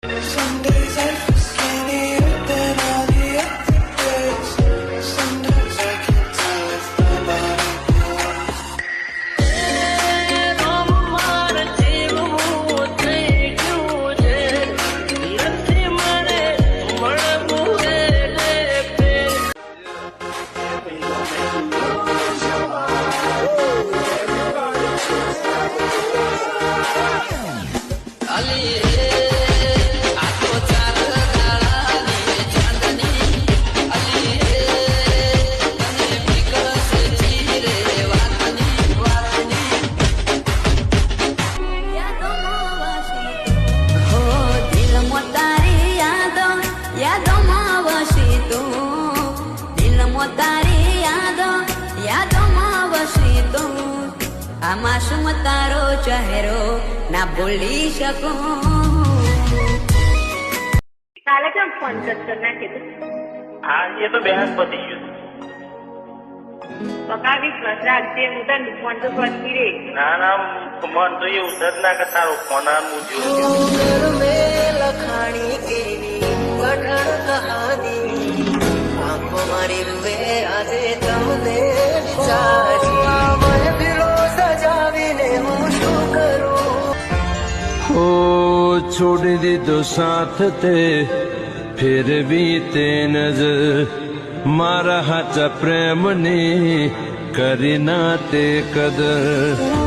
Some days I feel skinnier than all the other days. Sometimes I can't tell if my body moves. આમાં તારો ચહેરો ના ભૂલી શકું. કાલે કેમ ફોન કરતો ના કીધું? હા એ તો બેન પતી ગયું. પકા વિશ્વાસ રાખજે, હું તને ફોન તો કરતી રે. ના ના મન તો એવું જ ના કે તારો ફોન હું જોઉં. લખાણી કેવી કઠણ કહાની, આંખો મારી રૂએ આજે તમને સજાવીને હું શું કરું. ઓ છોડી દીધો સાથ તે ફિર ભી તે નજર, મારા હાચા પ્રેમની કરી ના તે કદર.